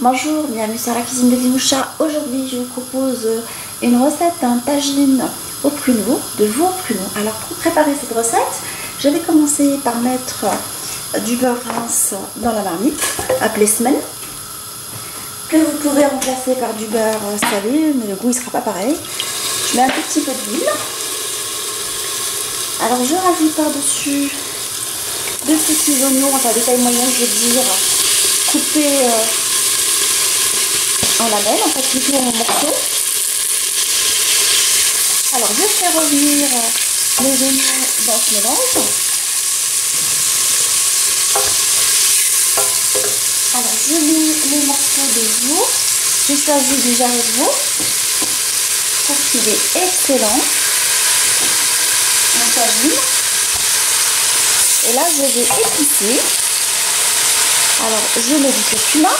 Bonjour, bienvenue sur la cuisine de Limoucha. Aujourd'hui, je vous propose une recette d'un tagine au pruneau, de veau au pruneau. Alors, pour préparer cette recette, je vais commencer par mettre du beurre rince dans la marmite, appelé semaine, que vous pouvez remplacer par du beurre salé, mais le goût ne sera pas pareil. Je mets un tout petit peu d'huile. Alors, je rajoute par-dessus 2 petits oignons, enfin de taille moyenne, je veux dire, coupés en lamelles, en fait plutôt en morceaux. Alors je fais revenir les oignons dans ce mélange. Alors je mets les morceaux de veau. J'ai choisi du jarret de veau parce qu'il est excellent en tagine. Et là je vais épicer. Alors je mets du curcuma,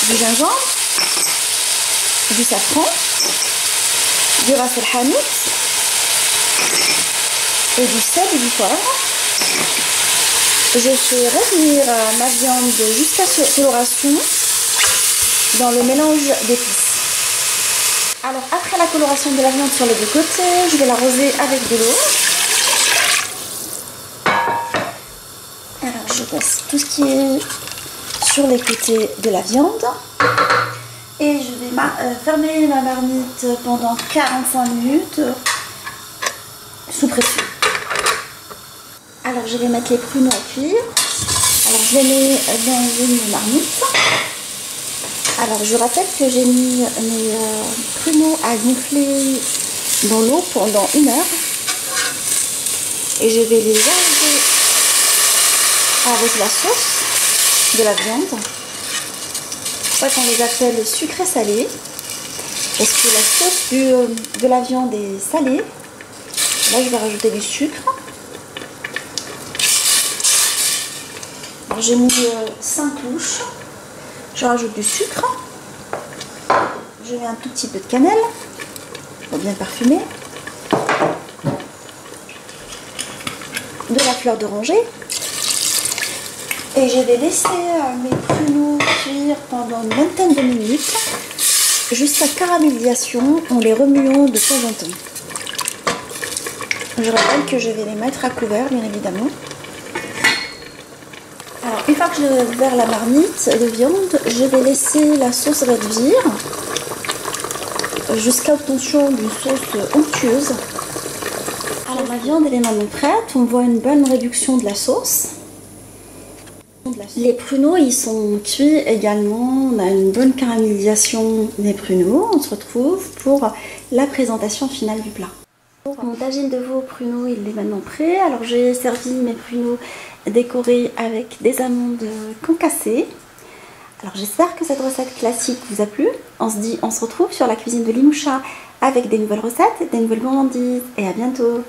du gingembre, du safran, du ras el hanout et du sel et du poivre. Je fais revenir ma viande jusqu'à coloration dans le mélange d'épices. Alors après la coloration de la viande sur les deux côtés, je vais l'arroser avec de l'eau. Alors je passe tout ce qui est sur les côtés de la viande et je vais fermer ma marmite pendant 45 minutes sous pression. Alors je vais mettre les pruneaux à cuire. Alors je les mets dans une marmite. Alors je rappelle que j'ai mis mes pruneaux à gonfler dans l'eau pendant 1 heure et je vais les arroser avec la sauce de la viande. C'est pour ça qu'on les appelle sucré salé, parce que la sauce de la viande est salée. Là je vais rajouter du sucre. J'ai mis 5 louches. Je rajoute du sucre. Je mets un tout petit peu de cannelle pour bien parfumer. De la fleur d'oranger. Et je vais laisser mes pruneaux cuire pendant une vingtaine de minutes jusqu'à caramélisation en les remuant de temps en temps. Je rappelle que je vais les mettre à couvert, bien évidemment. Alors, une fois que j'ai ouvert la marmite de viande, je vais laisser la sauce réduire jusqu'à obtention d'une sauce onctueuse. Alors, la viande elle est maintenant prête. On voit une bonne réduction de la sauce. Les pruneaux ils sont cuits également, on a une bonne caramélisation des pruneaux. On se retrouve pour la présentation finale du plat. Mon tagine de veau au pruneau il est maintenant prêt. Alors j'ai servi mes pruneaux décorés avec des amandes concassées. Alors j'espère que cette recette classique vous a plu. On se retrouve sur la cuisine de Limoucha avec des nouvelles recettes, des nouvelles gourmandises et à bientôt.